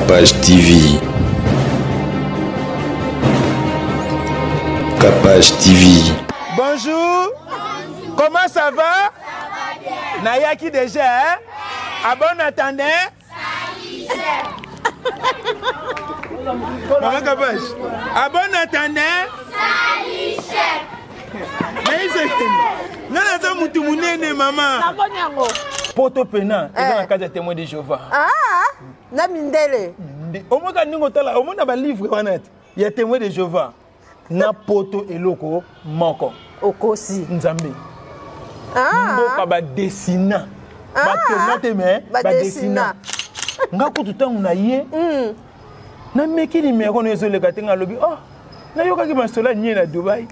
Capage TV. Capage TV. Bonjour. Comment ça va? Ça va bien. Nayaki déjà, hein? À bon attendant? Maman Capage. À bon attendant? Salut, chef. Nana za mutu munene maman. Poto pena, eza na casa témoin de Jéhovah. Ah, na mindele. Omoka ningo tala, omona ba livre wana. Ya témoin de Jéhovah. Na poto eloko moko. Okosi. Nzambe. Ah. Mboka ba dessina. Ba tomate me, ba dessina. Nga ko tutangu na ye. Na meki ni me kono ezo le katenga lobi. Oh, na yoka ki masola nye na Dubai.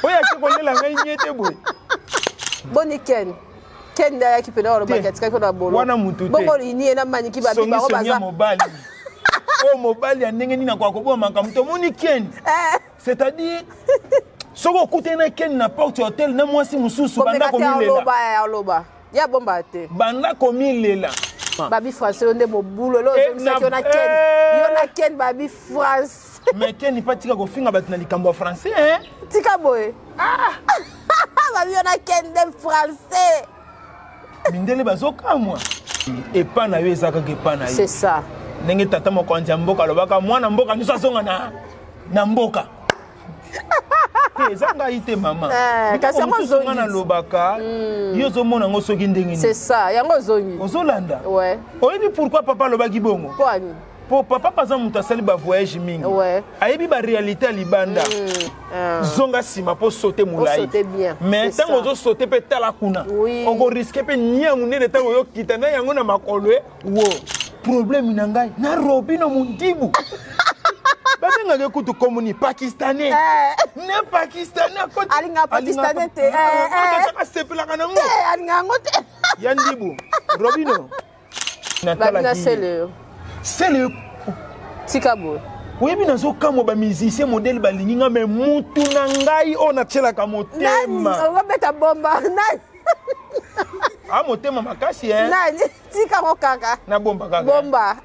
Oya ki kolela ngai nyete boy. Boni Ken. Ken da yaki pena oro bakati ka kona bolo. Wana mutu te. Bongo ni na mani ki ba bi ba ko baza. Mobali. Oh mobali ndenge ni na kwa ko maka muto moni Ken. C'est-à-dire soko kutena Ken na porte hotel na mwasi mususu banda ko milela. Aloba. Ya bomba te. Banda ko milela. Babi français onde mo boulot lo zo ki ona Ken. Yo na Ken babi France. Mais Ken ni pas tika ko finga bat na likambo français hein? Tika boy. Ah. Babi yo na Ken de français. Mindele bazoka moi. Et pas na yo ezaka ke pas na yo. C'est ça. Ndenge tata moko anja mboka lobaka mwana mboka niso azonga na mboka. Ezanga ite mama. Kasi yango zongi na lobaka. Yo zo mona ngo soki ndenge ni. C'est ça, yango zongi. Ozolanda. Ouais. Oyebi pourquoi papa lobaki bongo? Kwani? Pour papa par exemple mutasali ba voyage mingi. Ouais. Ayebi ba réalité libanda. Zonga sima po sauter moulai. Sauter bien. Mais tant ozo sauter pe tala kuna. On go risquer pe nyangu ne tango yo kitana yango na makolwe. Wo. Problème nangai na robino mundibu. Babenga ke kutu komuni pakistanais. Ne pakistanais ko alinga pakistanais te. Ko sepela kana ngo. Alinga ngote. Yandibu. Robino. Babina c'est le Tikabo. Oui, bien sûr, comme les musiciens modèles balinga mais mutu nangai on a tchela ka motema. On va mettre bomba. Ah motema makasi hein. Nani tika ko kaka. Na bomba kaka. Bomba.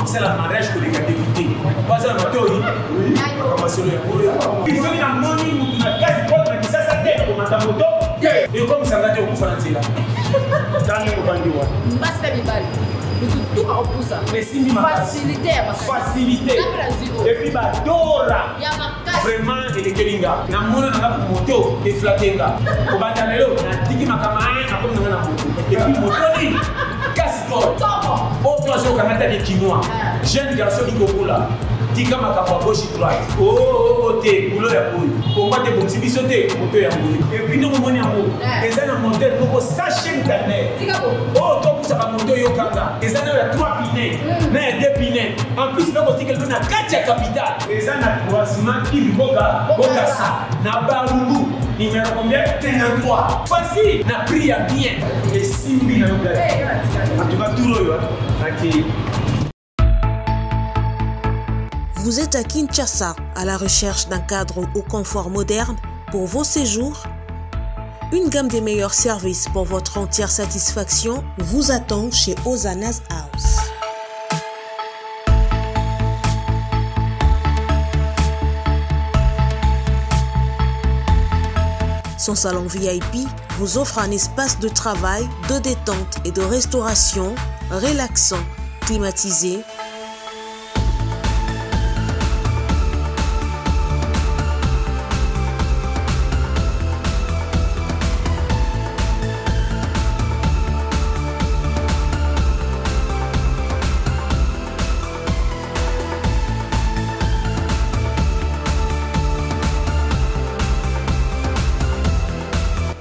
C'est la mariage que les gars d'éviter. Pas un moto, oui. Ils sont dans mon lit, la casse contre qui ça tête comme un moto. Et comme ça va dire au Français là. Dans le bandiwa. Basta bibali. Tout à opposa. Mais si facilité. Et puis bah dora. Ya makasi. vraiment elekelinga na mona na moto eflatenga ko bandalelo na tiki makamane na comme na moto et puis moto ni casco o tozo kamata de chinois jeune garçon qui kokola tika makamba gauche droite oh te boulot ya boy combat de boxi bisote moto ya boy et puis no moni amour eza na modèle ko sachet internet tika bo oh to kusaka moto yo kanga eza na ya 3 pinets na ya 2 pinets en plus na ko tika na 4 capital eza na croisement qui boka ça na barungu numéro combien 33 voici na prix ya bien et simbi na yo tu vas tout lo yo aki. Vous êtes à Kinshasa, à la recherche d'un cadre au confort moderne pour vos séjours? Une gamme des meilleurs services pour votre entière satisfaction vous attend chez Hosanna's House. Son salon VIP vous offre un espace de travail, de détente et de restauration relaxant, climatisé,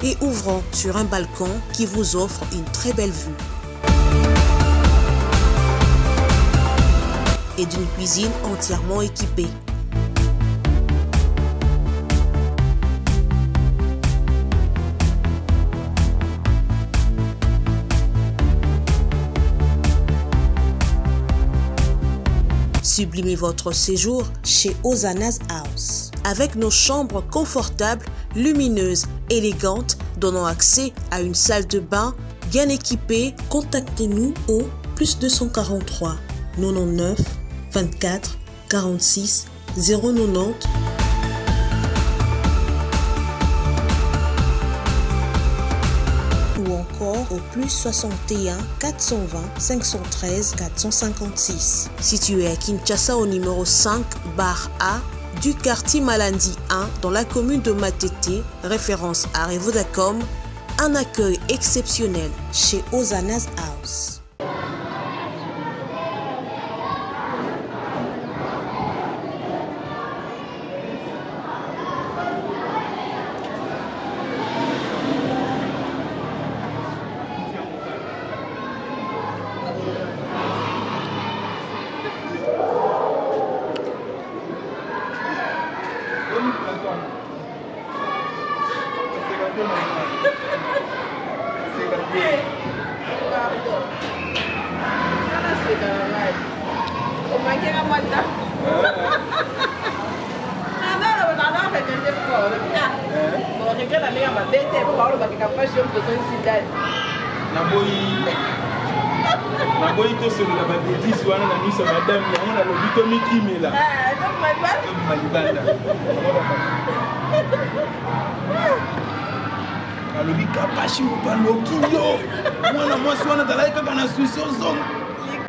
et ouvrant sur un balcon qui vous offre une très belle vue. Et d'une cuisine entièrement équipée. Sublimez votre séjour chez Hosanna's House. Avec nos chambres confortables, lumineuses, élégantes, donnant accès à une salle de bain bien équipée, contactez-nous au +243 99 24 46 090 ou encore au +61 420 513 456. Situé à Kinshasa au numéro 5 bar A du quartier Malandi 1 dans la commune de Matete, référence à Revodacom, un accueil exceptionnel chez Hosanna's House.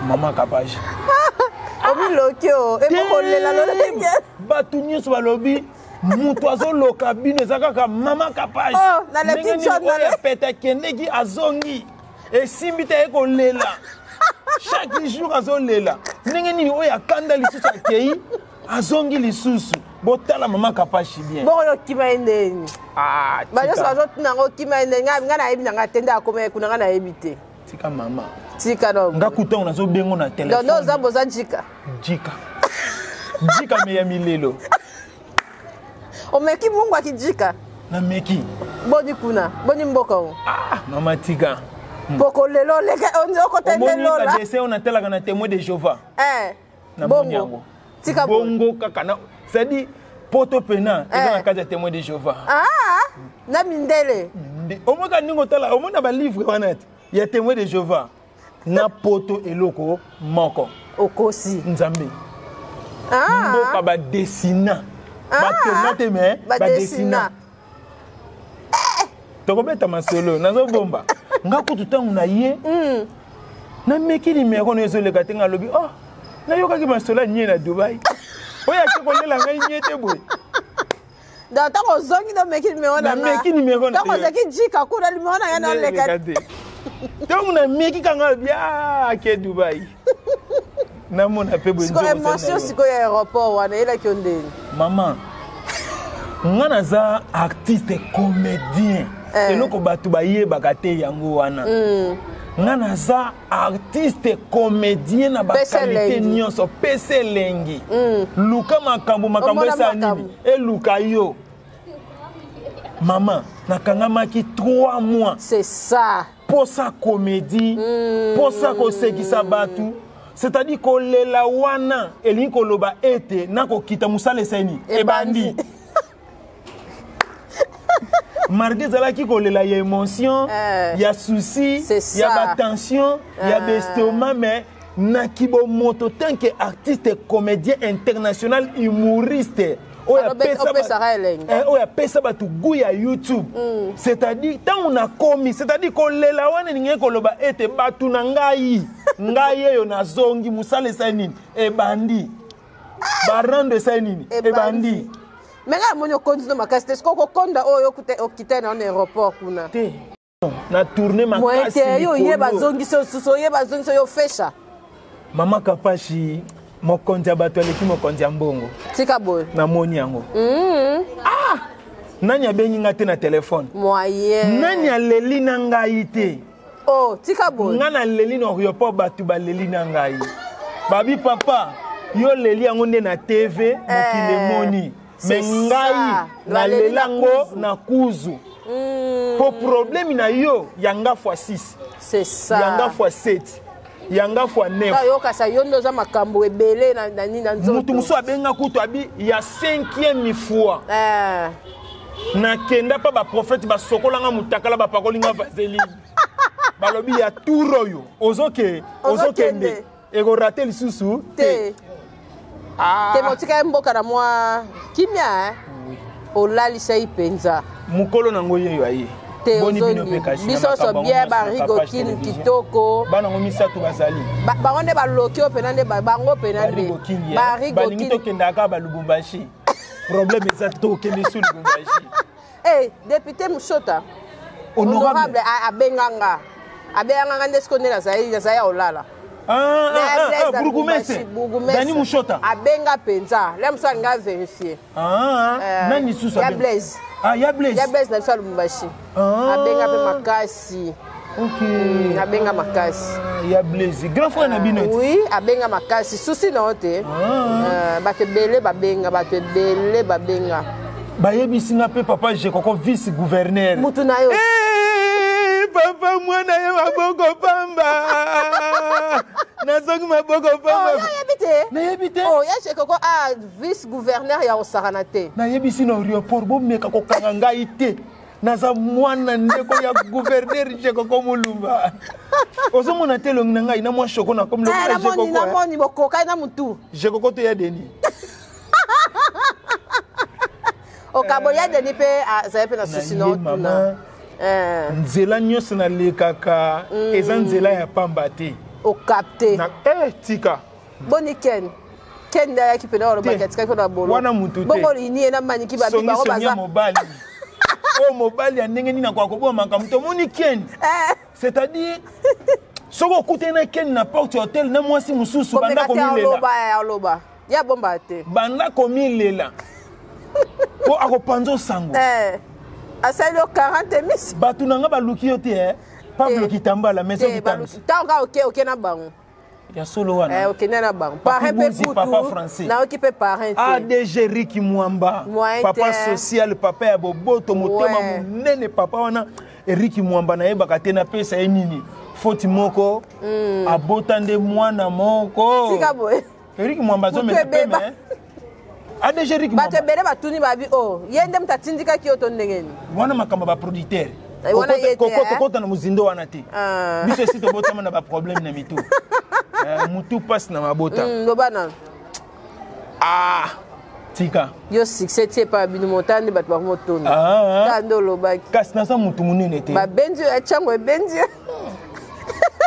Maman Kapashi. Batu nyonso balobi mutu azoloka bino eza kaka Mama Kapashi. Oyo peta kendeki azongi esimbi te ekolela chaque jour azolela ndenge nini oyo akanda lisusu akei azongi lisusu botala Mama Kapashi bien boyo kimaendeni bayo sazo tunango kimaendeni nga na yebi nga tenda akoma kuna nga na yebi te tika mama tika no ngakuta unazo bengo na telefone no zambo za jika me ya milelo omeki mungu akijika na meki boni kuna boni mboka mama tika boko lelo leke onzoko tendelo la dessin on atela kana témoin de Jéhovah na bongo tika bongo kaka na ça dit poto pena eza na kaza témoin de Jéhovah na mindele omoka ningo tala omona ba livre wana il y a témoin de Jéhovah na poto eloko moko okosi nzambe mboka ba dessina ba tomate mais ba dessina tokobeta masolo nazo bomba ngakutu tangu na ye na meki numéro no ezoleka te ngalobi na yoka ki masolo nye na Dubai oya ke kolela ngai nyete boy dans tant ozongi do meki numéro na meki numéro na tant ozaki jika kuna numéro na yana leka tant na meki kanga bia ke Dubai na mona pe bonzo ko émotion siko ya aéroport wana ela kyondeni maman ngana za artiste comédien eloko batu bayebaka te yango wana ngana za artiste comédien na bakalite nyonso pese lengi luka makambo esa nini eluka yo maman nakangamaki 3 mois c'est ça posa comédie posa kosekisa batu c'est-à-dire kolela wana elingi koloba ete nakokita musala eseni ebandi Mardi zalaki kolela ya émotion, ya souci, ya tension, ya l'estomac mais nakibo moto tant que artiste, comédien international, humoriste. Oya pesa batu guya YouTube. C'est-à-dire tant on a commis, c'est-à-dire kolela wana ninge koloba ete batu na ngai yo na zongi musale sanini e bandi. Barande sanini e bandi. Mais là, mon continue ma casse. Est-ce qu'on conda oyo okite na aéroport kuna? Te. Na tourner ma casse. Moi yo yeba zongi so yeba zongi so yo fesha. Mama Kapashi mo kondia bato aleki mo kondia mbongo. Tika boy. Na moni yango. Ah! Nani abengi ngate na téléphone? Moyen. Nani aleli na ngai te? Oh, tika boy. Ngana leli na aéroport batu ba leli na ngai. Babi papa, yo leli yango nde na TV mokile moni. Mais ngai na lelango na kuzu. Pour problème na yo yanga fois 6. C'est ça. Yanga fois 7. Yanga fois 9. Yo kasa yondo za makambo ebele na nina nzoto. Mutu muso abenga kutu abi ya 5e fois. Na kenda pa ba prophète ba sokolanga mutakala ba pakolinga vaseline. Balobi ya turoyo. Ozokende. Ego rater lisusu te. Te motika mboka na mwa kimia olalisa ipenza mukolo nango yeyo aye boni bino pe kasi biso so bien ba rigokin kitoko bana ngo misatu bazali ba onde ba lokio penande ba bango penande ba rigokin to kenda ka ba Lubumbashi problème eza to kende sur Lubumbashi député Mushota honorable abenganga ndesko ndela zaya olala Bourgoumestre Dani Mushota abenga penza là mso nga vérifier nani susu ya Blaise ya Blaise na salu Lubumbashi abenga pe makasi abenga makasi ya Blaise grand frère na bino oui abenga makasi susi na ote bato bele babenga bayebisi nga pe papa je koko vice gouverneur mutu na yo papa mwana ye maboko pamba nazongi maboko pamba nayebite ya koko vice gouverneur ya osakana te nayebisi na aéroport bomeka kokanga ngai te naza mwana ndeko ya gouverneur je koko mulumba ozomona te longi na ngai na mwa shoko na comme le namoni bokokai na mutu je koko to ya deni okabo ya deni pe azaye pe na susi na otuna nzela nyonso nalekaka eza nzela ya pamba te okapte tika boni ken ayaki pena olobaki atikaki na bolo wana mutu te bongo ini ena maniki babibako baza mobali o mobali ya ndenge nini kwa koboma makambo to moni ken c'est-à-dire soko okutena ken na porte hotel na mwasi mususu banda komilela ya bomba te banda komilela po akopanzo sango asali 40 batu nanga baluki yo te Pablo Kitambala maison Kitambala tanga ok na bango ya solo wana ok na bango parrain pe kutu papa français na okipe parrain te ADG Ricky Mwamba papa social papa ya boboto motema munene papa wana Ricky Mwamba na yebaka te na pesa ye nini foti moko abotande mwana moko sika boye Ricky Mwamba zo me peme ADG Ricky Mwamba bato bele batuni babi yende mtatindika kioto ndengeni wana makamba ba producteur kokota na muzindo wana te biso esi tobotama na baproblème na mitu mutu passe na mabota lobana tika yo succès tie pa bino motande bato bakomotoni kando lobaki kasi naza mutu munene te babenzi ya chango ebenzi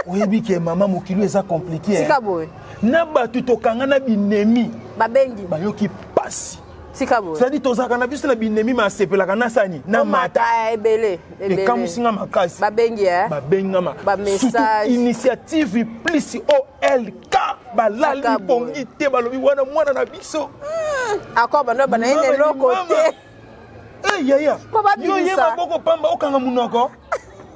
oyebi ke mama mokili eza compliqué tika boye na bato tokanga na binemi babengi bayoki pasi tika bo ça dit tozaka na biso na binemi ma sepelaka na sani na mata ebele ekamusinga makasi babengi babengama ba message initiative plus OLK balali bongi te balobi wana mwana na biso akwa bana bana ene loko te yaya yo yeba boko pamba okanga munoko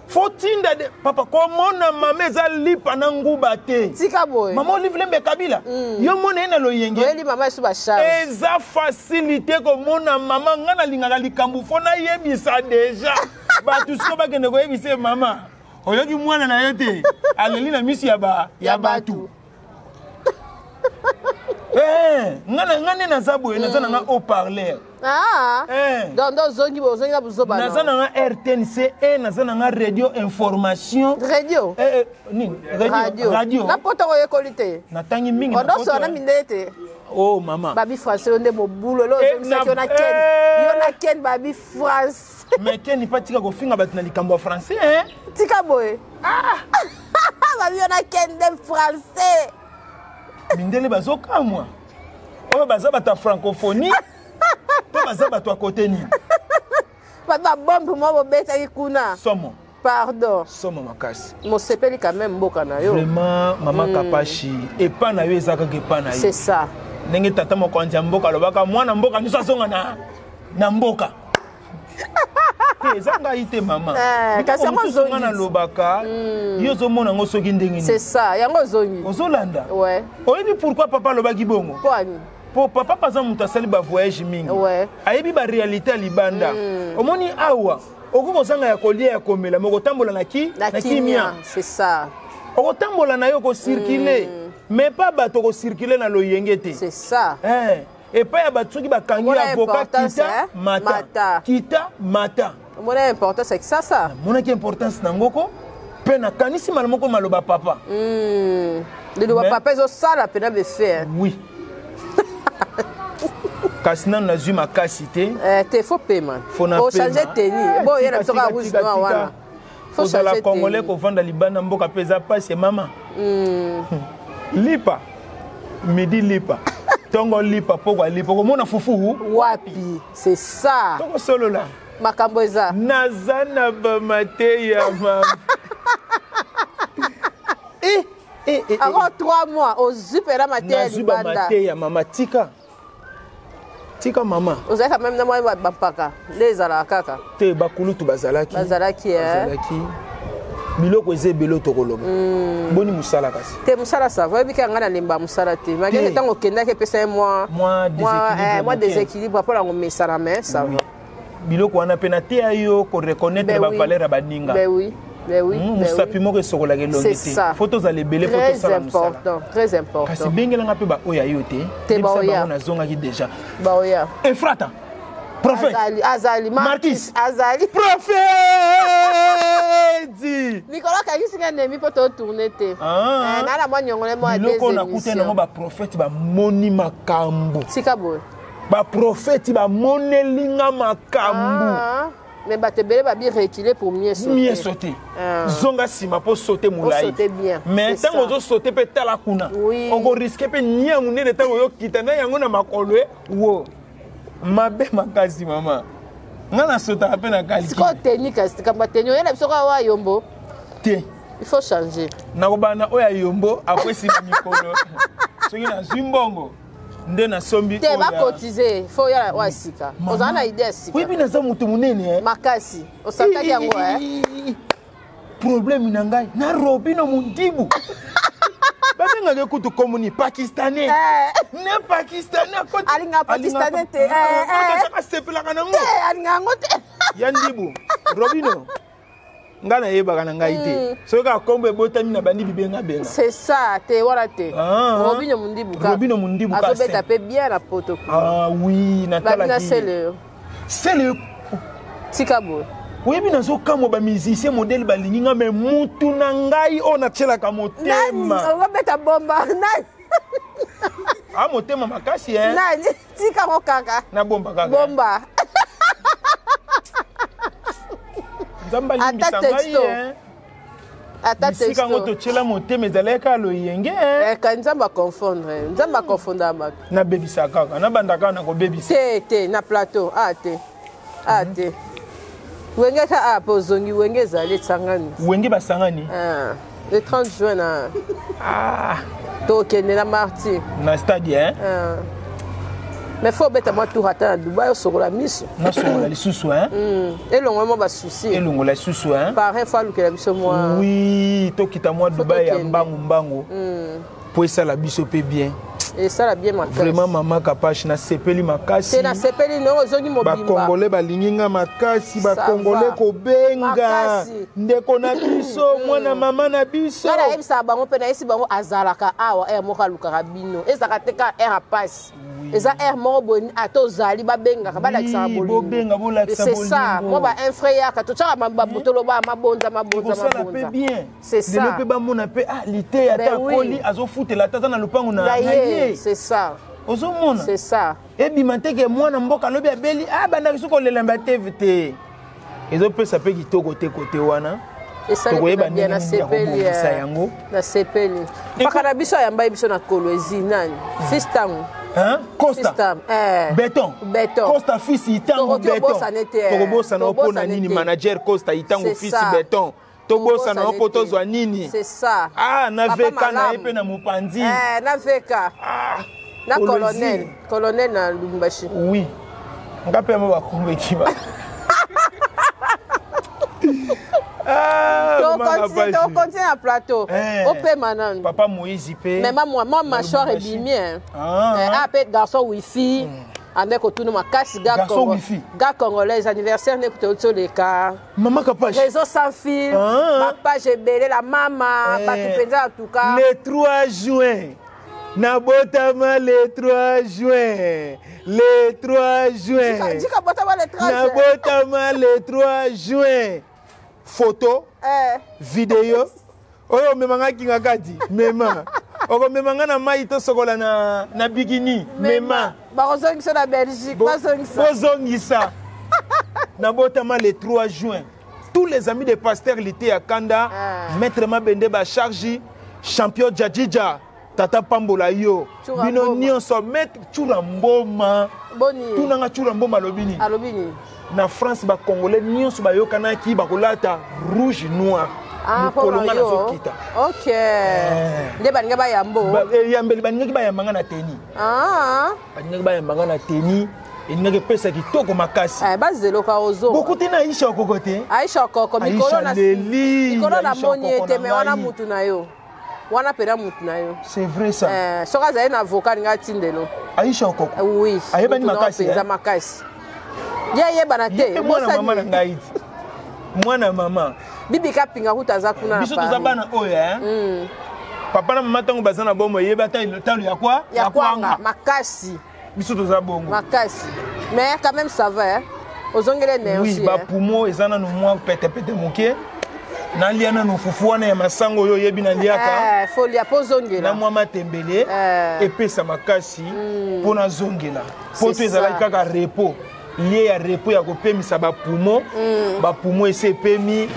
fotinda de papa komona mama eza lipa na nguba te tika boy mama olivle mbe kabila yo mona ena lo yenge eli mama esu ba charge eza facilité komona mama ngana lingaka likambu fona yebisa deja batu siko bakende koyebisa mama oyoki mwana na yo te aleli na misi ya batu ngana na zabo na nga au parler donc zongi na buzoba na nga RTNC na nga radio information radio na poto ko yekolite na tangi mingi na poto na mindete oh mama babi français onde mobulo lo zongi na ken yo na ken babi France mais ken pas tika ko finga bat na likambo français tika boy babi yo na ken de français mindele bazokamwa oyo baza bato ya francophonie to baza bato ya kote nini bato babombe mwa bobetaki kuna somo pardon somo makasi mosepeli quand même mboka na yo vraiment mama kapashi epa na yo eza kaka epa na yo c'est ça ndenge tata mokonzi ya mboka alobaka mwana mboka nyonso azonga na mboka eza ngai te mama kasi yango ozongi na lobaka yo ozomona yango soki ndenge nini c'est ça yango ozongi ozolanda ouais oyebi pourquoi papa alobaki bongo po papa paza moto asali bavoyage mingi ayebi baréalité ya libanda omoni awa okoki kozanga ya kolia ya komela me okotambola na kimia c'est ça okotambola na yo kocircule mais pas bato kocircule na loyenge te c'est ça epai ya bato soki bakangi avocat kita mata omona importance c'est ça ça monaki importance na ngoko mpe nakanisi mala moko maloba papa liloba papa ezosala mpena befe oui kasi nanu nazwi makasi te fo pema ochange teni boyena biso kaka rouge noir wana kozala congolais kovanda libanda mboka mpe eza pasi mama lipa midi lipa tongo lipa pokwa lipa komona fufu wapi c'est ça tokosolola makambo eza naza na bamateya mama encore 3 mois ozwi mpena mateya libanda nazwi ya mama tika mama ozalaki quand même na mwa bampaka nde ezalaka kaka te bakulutu bazalaki biloko eza ebele tokoloba boni mosala kasi te mosala sava oyebika ngai nalemba mosala te makeke ntango okendaki epesa ye mwa déséquilibre mpo nango mesa na mai sava biloko wana mpe na te ya yo koreconnaitre bavaleur ya baninga mosapi moko esokolaka elongi te fo tozala ebele po tosala mosala kasi bengelanga mpe baoyo yo te bango nazongaki déjà efrata prophète azali marquis azali prophète mikolo kangisinga nemi mpo totourne te nana mwa nyongole mwa biloko nakute nango baprophète bamoni makambo tika boye baprophète bamonelinga makambo mais bato ebele babi reculer pour mieux sauter zonga nsima mpo saute molai mais ntango ozosaute mpe tala kuna okoriske mpe nia monene ntango oyokita na yango na makolo wo mabe makasi mama nga nasotaka mpe na kaliki kasi kamba teni oyena biso kaka wa yombo te il faut changer nakobana oyo ya yombo apwesi na mikolo soki nazwi mbongo nde nasombi te bakotize fo ya wa sika ozala na idée ya sika oyebi naza moto monene makasi osantaki yango problème na ngai na robino mundibu babengaka kutu komuni pakistanais ne pakistanais alinga pakistanais te asepelaka nango alinga yango te ya ndibu robino nga nayebaka na ngai te soki kaka kombo ebotami na bandi bibengabenga c'est ça te wana te robino mundibu azobeta mpe bien na poto oui natalaki sele tika boye oyebi nazokamwa bamusicien modele balingi nga me mutu na ngai oyo natielaka motema obeta bomba motema makasi nani tika ngo kaka na bomba kaka bomba nzambe alimbisa ngai ata texto sika ngo to chela motema ezaleka lo yenge ka nzamba confondre nzamba confondre mak na bebisa kaka na bandaka na ko bebisa te na plateau te wenge ka apozongi wenge zali tsangani wenge basangani le 30 juin na to kende na marti na stade hein mais faut beta moi tout rata Dubaï sokola miso na sokola lisusu hein elongo mo ba souci elongo la lisusu hein pareil fois lukela biso moi oui to kita moi Dubaï ya mbangu po esala biso pe bien et ça la bien makasi vraiment mama kapache na sepeli makasi c'est na sepeli no ozongi mobimba ba congolais balinginga makasi ba congolais ko benga ndeko na biso mwana mama na biso na ebisa bango pe na esi bango azalaka awa moka luka bino ezaka teka passe eza moko boni atozali babengaka balakisa bolingo benga bolakisa bolingo c'est ça moi ba un frère ka to tsaka mabotolo ba mabonza c'est ça le pe ba mona pe lité ya ta koli azofutela tata na lupango na c'est ça ozomona c'est ça ebima teke mwana mboka lobi abeli banda biso kolelemba tevte ezopesa pe kitoko te kote wana tokoyeba nini yango na sepeli mpaka na biso ayamba biso na kolwezi nani fils tango Costa Béton Costa fils itango Béton tokobosana opona nini manager Costa itango fils Béton tobosana opo tozwa nini c'est ça na veka na epe na mopanzi na veka na colonel na Lumbashi oui ngape mo bakombeki ba on continue à plateau. Au permanent. Papa Moïse paye. Mais moi mâchoire est bien. Peut garçon wifi. Avec autour de ma casse garçon wifi. Gars congolais anniversaire n'écoute autour les cas. Maman capable. Réseau sans fil. Ma page est belle la maman. Pas tout pédale en tout cas. Le 3 juin. Nabotama le 3 juin. Le 3 juin. Dis Nabotama le 3 juin. Nabotama le 3 juin. Photo, vidéo, oyo memanga kinga kati, mema. Oko memanga na maito sokola na bikini, mema. Bazongisa na Belgique, bazongisa. Nabotama le 3 juin. Tous les amis des pasteurs l'été à Kanda, Maître Mabende ba charge, champion Djadjidja, Tata Pambola yo. Bino nyonso Maître Churamboma. Boni. Tunanga Churamboma lobini. Alobini. Na France ba congolais nyonso ba yokana ki ba kolata rouge noir kolonga na zokita OK nde baninga ba yambo yambeli baninga ba yambanga na teni baninga ba yambanga na teni eninga ke pesa kitoko makasi bazelo ka ozo bokuti na Aisha kokote Aisha koko mikolo na moni ete me wana mutu na yo wana pera mutu na yo c'est vrai ça soka za na avocat nga tindelo Aisha koko oui ayeba ni makasi za makasi ye bana te mama na ngai mwana mama bibi ka pinga kutaza kuna biso tozabana oya papa na mama tango bazana bomo yeba talo ya kwa ya kwanga makasi biso tozabongo makasi mais quand même ça va ozongele énergie oui ba poumon ezana no mwa pete moke na liana no fufu wana ya masango yo yebi na liaka folia pozongela na mwa matembele epesa makasi pona zongela poto ezala kaka repos lié ya repos ya kopemisa ba poumon ese pemi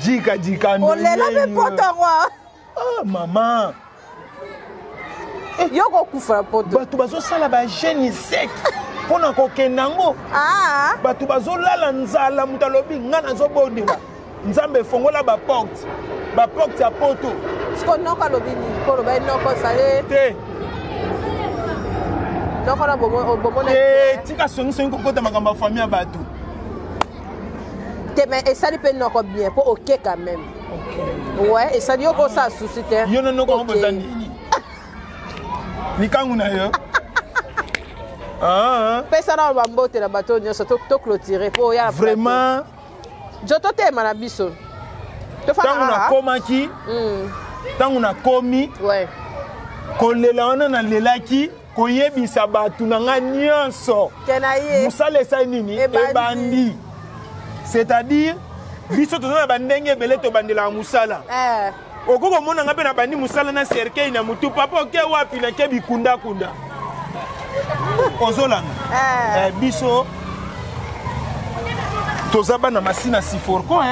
jika olela me poto roi maman yoko kufa poto bato bazosala ba gene sec pona kokenda ngo bato bazolala nzala mutu alobi nga nazobondela nzambe fongola ba porte ya poto siko noko alobi nini polo ba noko sale te noko na bomo tika songi kokota makambo ya famille ya bato te mais esali pe noko bien po ok quand même ouais esali yoko sa souci te yo noko ngoboza nini likangu na yo pesa na bambote na bato nyonso to clôturer po ya vraiment joto te mana biso tango nakomaki tango nakomi kolela wana nalelaki koyebisa bato na nga nyonso mosala esali nini ebandi c'est-à-dire biso toza na bandenge ebele tobandelaka mosala okoko mona nga mpe na bandi mosala na cercueil na mutu papa oke wapi nake bikundakunda ozolanga biso toza bana masina siforko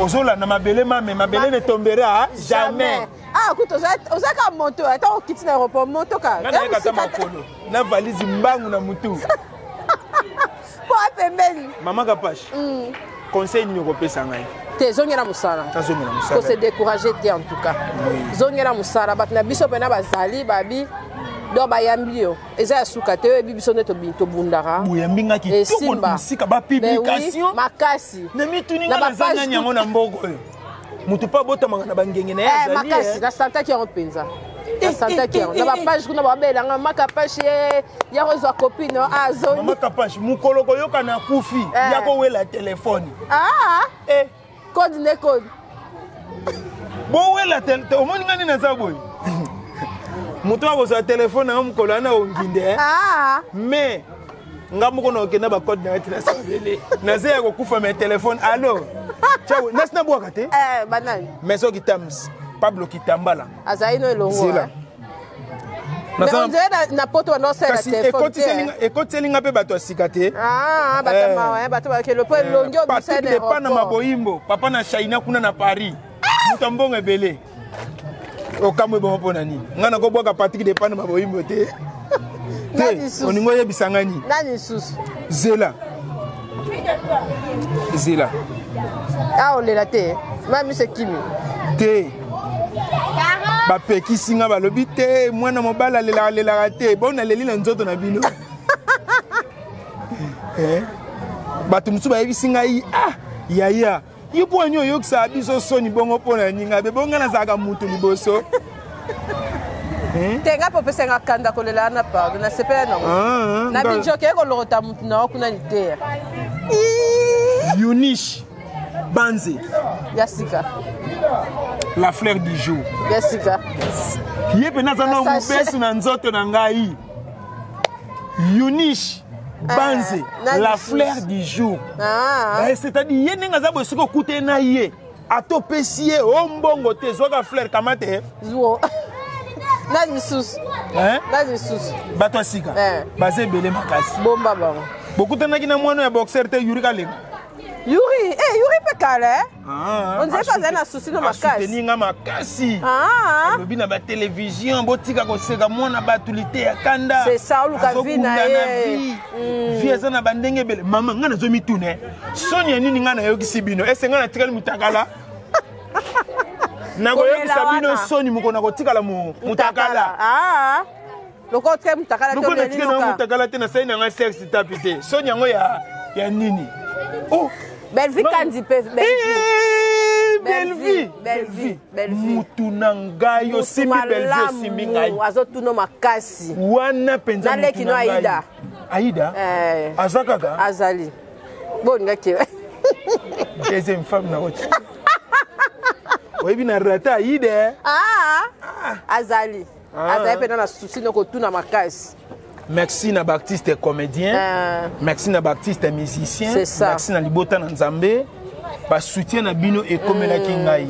Ozola na mabele mais mabele ne tombera jamais. Ah, écoute, on a qu'à monter. Attends, on quitte l'aéroport, monte au cas. Na valise mbangu na mutu. Pour appeler. Maman Kapache. Conseil ni ko pesa ngai. Te zongera musala. Faut se décourager en tout cas. Zongera musala bat na biso pena bazali babi. Do bayambio. Eza suka te bibiso neto binto bundara. Buyambinga ki to ko sika ba publication. Makasi. Na mituninga na zanya nyango na mbogo. Mutu pa bota mangana bangenge na yazali. Makasi na santa ki penza. Na santa ki na ba page kuna ba bela nga makapashi ya rozwa copine azoni. Mama Kapashi mukolo ko yoka na kufi yako wela telefone. Ah. Code ne code. Bon wela omoni ngani na zaboy. Mutu wa ko telefone na mukolo na onginde. Ah. Mais ngamuko na okenda ba code na tina sabele. Na zeya ko kufa me telefone. Allo. Ciao, nasna bwa kate? Banani. Meso kitams. Pablo Kitambala. Azaino elongo. Zila. Na poto no sera telefone. Ekotelinga pe bato asikate. Ah, batama bato ba ke le po elongo bisene. Patrick de pana maboyimbo, papa na China kuna na Paris. Mutambonga ebele. Okamwe bon pona ni. Ngana ko bwaka Patrick de pana maboyimbo te. Te, oningo ye bisangani. Nani susu? Zela. Zela. Ah, on est te. Mami c'est kimi. Te. Ba pekisi nga balobi te, mwana mobala lela te. Bon na leli na nzoto na bino. Batu musu ba yebisi nga yi yaya. Yipo anyo yoksa biso soni bongo pona ninga be bonga na zaka mutu liboso. Tenga popesa nga kanda kolela na pa na sepela no. Na binjo ke ko lota mutu na kuna ni te. Yunish Banze. Yassika. La fleur du jour. Yassika. Yepe na zana mubesu na nzoto na ngai. Yunish Banze. La fleur du jour. C'est-à-dire yene nga zabo siko kute na ye. Ato pesie ombongo te zoka fleur kamate. Zuo. Nani sus. Nani sus. Bato sika. Baze bele makasi. Bomba baba. Beaucoup na kina mwana ya boxer te Yuri Kalenga. Yuri, Yuri pekale. On dirait pas un souci de makasi. Soutenir makasi. Lobi na ba télévision botika ko seka mwana batulité ya kanda. C'est ça luka vina ye. Vie za na bandenge bele. Mama ngana zo mitune. Sonia nini ngana yokisi bino. Ese ngana tikali mutakala. Na go yokisa bino soni muko na ko tikala mutakala. Loko te mutakala to le lino ka. Mutakala te na sai na nga sex tapite. Sonia ngo ya nini. Oh, Belle-vie kandi pe Belle-vie. Mutunanga yo simi Belle-vie simi ngai. Wazo tuno makasi. Wana penza mutunanga. Nale kino Aida. Aida? Azakaka? Azali. Bon ngake. Deuxième femme na wote. Oyebi na rata Aida. Azali. Azali pe na souci noko tuna makasi. Merci na Baptiste comédien, merci na Baptiste musicien, merci na Libota na Nzambe, ba soutien na bino et comme la kingai.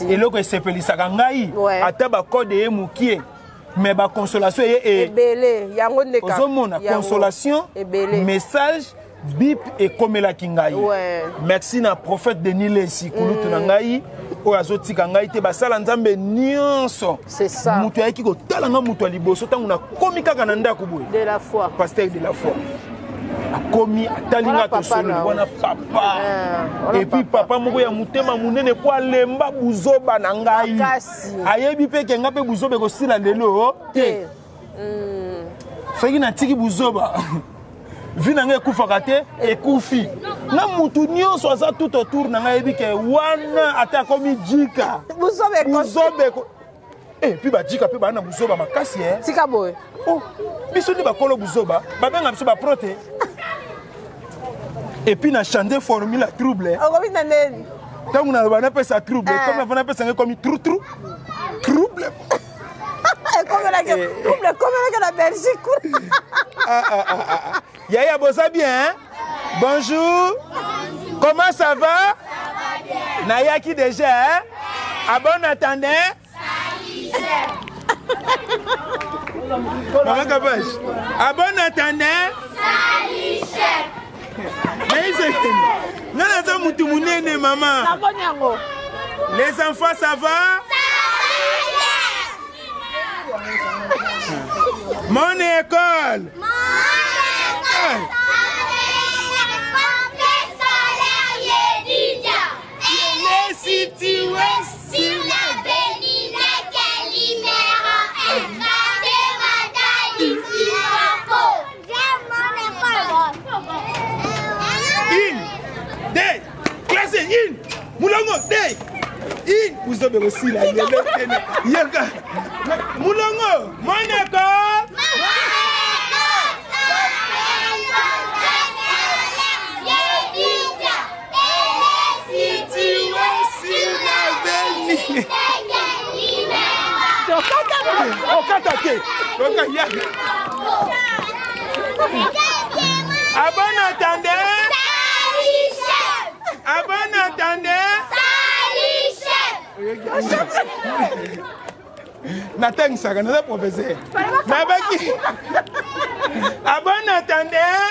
Et loko esepelisaka ngai, ata ba code e mukie, mais ba consolation e ebele, yango ndeka. Ozomona consolation, message bip et comme la kingai. Merci na prophète Denis Lesi kulutu na ngai. O azotika ngai te basala Nzambe nyonso. C'est ça. Mutu ayaki ko talanga mutu liboso tangu na komi kaka na ndako boye. De la foi. Pasteur de la foi. Akomi atalinga to solo wana papa. Et puis papa moko ya mutema munene kwa lemba buzoba na ngai. Ayebi pe kenga pe buzoba ko sila lelo te. Soki na tiki buzoba. Vina nge kufaka te ekufi. Na mutu nyonso aza tout autour na ngai yebi ke wana ata komi jika. Buzobe ko. Puis ba jika pe ba na buzoba makasi Tika boy. Oh, biso ni ba kolo buzoba, ba benga biso ba prote. Et puis na chanter formule trouble. Okomi na neni. Tangu na ba na pesa trouble, comme na vana pesa nge komi trouble. Comme la Belgique. Yaya bossa bien, hein? Bonjour. Comment ça va? Ça va bien. Nayaki déjà, hein? À bon attendant. Salut, chef. Maman Kapache. À bon attendant. Salut, chef. Mais c'est mutu munene maman. Les enfants ça va? Mon école. Situé sur l'avenue Calimero et In, day, classe in, Moulongo, day, in, vous avez aussi la Yaga, Moulongo, mon école. À bon entendeur. À bon entendeur. Nathan Saga, notre professeur. À bon entendeur.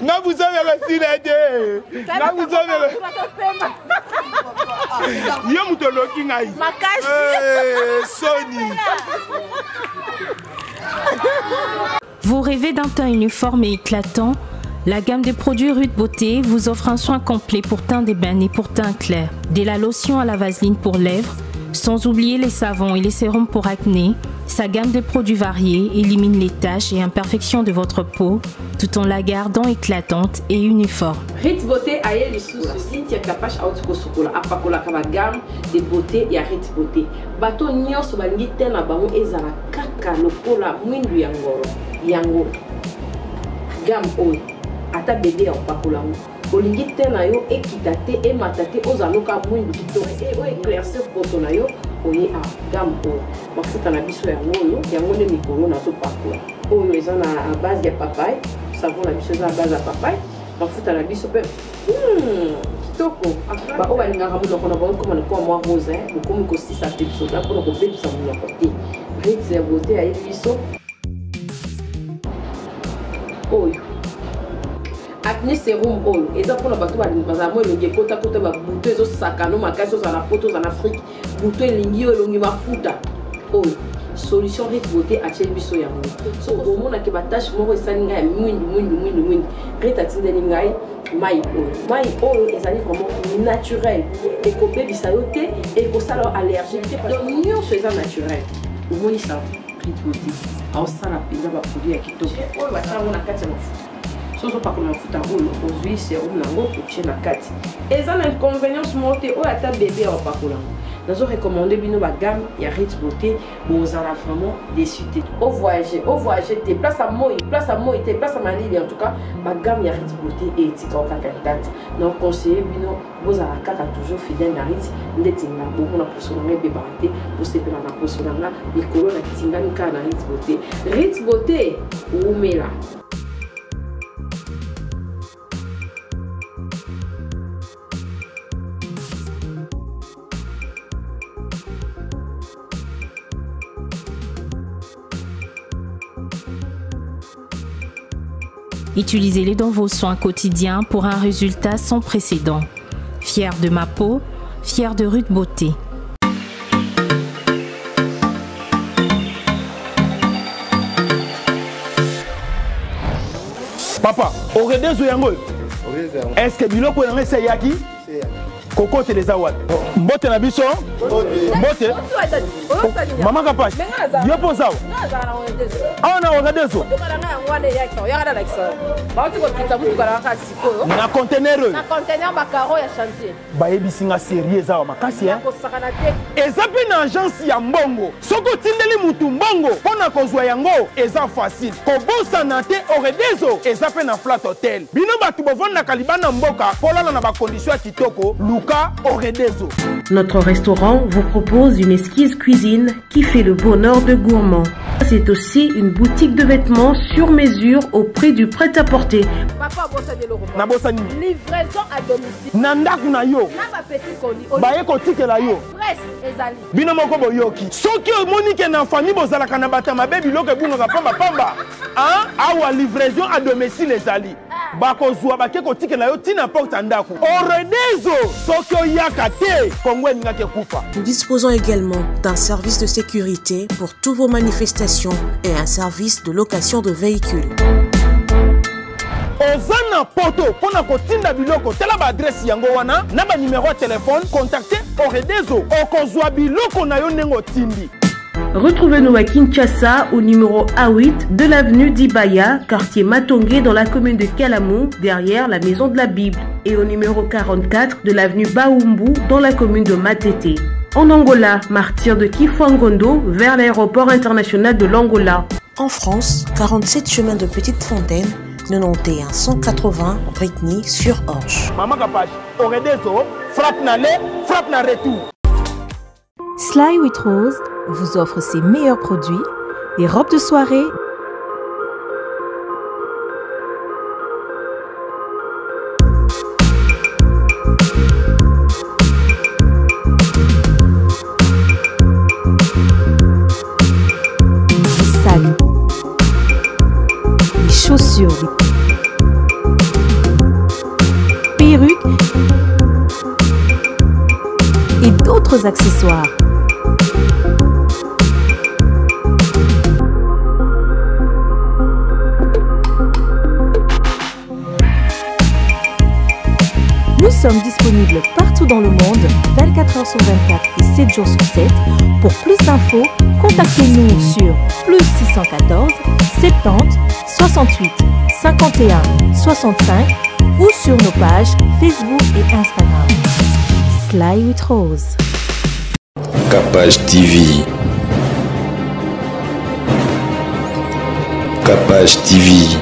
Non, vous avez reçu les deux. Non, vous avez reçu. Sony. Vous rêvez d'un teint uniforme et éclatant? La gamme de produits Rude Beauté vous offre un soin complet pour teint d'ébène et pour teint clair. De la lotion à la vaseline pour lèvres, sans oublier les savons et les sérums pour acné. Sa gamme de produits variés élimine les taches et imperfections de votre peau tout en la gardant éclatante et uniforme. Rude Beauté a eu les sous Cynthia Kapash Autiko Sokola Apakola Kaba gamme de beauté et Rude Beauté. Bato nyos bangi tena bango ezala kaka lokola mwindu yango yango gamme oyo ata bébé apakola ngo olingi tena yo ekitate e matate ozaloka mwindu kitoko e o éclaircir poto na yo oye a gamme oyo mafuta na biso yango ne mikolo na to pakola oyo eza na base ya papaye savon na biso eza na base ya papaye mafuta na biso pe kitoko ba o balingaka munoko na bango koma na kwa mwa rose bokomi kosisa te biso da mpona kobebisa munoko te Rude ya Beauté ayebi biso oyo acné sérum oil eza mpona bato bazala mo elongi ekota ba buto ezosakano makasi ozala poto ozala na afrique buto elingi yo elongi mafuta oyo solution Rude Beauté atieli biso yango so omonaki batache moko esali ngai ya mwindu Rude atindeli ngai mai oyo ezali vraiment naturel ekobebisa yo te ekosala allergie te donc nyonso eza naturel omonisa Rude Beauté aosala mpenza baproduit ya kitoko oyo basalango na kati ya mafuta soso pakola mafuta oyo ozwi serum nango otie na kati eza na inconvénience moko te oyo ata bébé aopakola ngo nazo recommande bino bagamme ya Rude Beauté bozala vraiment déçu te o voyager te place à moi te place à malili en tout cas bagamme ya Rude Beauté etika okaka date donc conseiller bino bozala kaka toujours fidèle na Rude ndeti na bomona poso na bébé te posepela na poso na likolo na tingani ka na Rude Beauté Rude Beauté umela. Utilisez-les dans vos soins quotidiens pour un résultat sans précédent. Fier de ma peau, fier de Rude Beauté. Papa, Oredezo yango. Est-ce que biloko yango c'est yaki? Koko te les awad. Mbote na biso? Mbote? Maman Kapash. Yo posa. Ah na Oredezo. Na conteneur. Na conteneur bakaro ya chantier. Ba ebisinga sérieux za makasi hein. Eza pe na agence ya mbongo. Soko tindeli mutu mbongo pona kozwa yango eza facile. Kobosa na te Oredezo eza pe na flat hotel. Bino batu bovanda kalibana mboka polala na ba condition kitoko. Notre restaurant vous propose une exquise cuisine qui fait le bonheur de gourmands. C'est aussi une boutique de vêtements sur mesure au prix du prêt-à-porter. Livraison à domicile. Nandaku na yo. Baye kotike la yo. Bino moko boyoki. Soki omonike na famille bozalaka na batama bebi loke bunga pamba. Hein? Awa livraison à domicile ezali. bakozwa bake kotikela yo tina porte ndako oredezo soki oyaka te kongo eningaki kufa. Nous disposons également d'un service de sécurité pour toutes vos manifestations et un service de location de véhicules. Ozana poto pona kotinda biloko tela ba adresse yango wana na ba numéro de téléphone contactez Oredezo okozwa biloko na yo nengo tindi. Retrouvez-nous à Kinshasa au numéro A8 de l'avenue d'Ibaya, quartier Matongé dans la commune de Kalamou, derrière la maison de la Bible, et au numéro 44 de l'avenue Baoumbu dans la commune de Matete. En Angola, martyr de Kifuangondo vers l'aéroport international de l'Angola. En France, 47 chemin de Petite Fontaine, 91 180 Brittany sur Orge. Maman Kapage, Oredezo, frappe na le, frappe na retour. Sly with Rose vous offre ses meilleurs produits, les robes de soirée, les sacs, les chaussures, les perruques et d'autres accessoires. Nous sommes disponibles partout dans le monde, 24 h sur 24 et 7 jours sur 7. Pour plus d'infos, contactez-nous sur +614 70 68 51 65 ou sur nos pages Facebook et Instagram. Sly with Rose. Kapage TV. Kapage TV.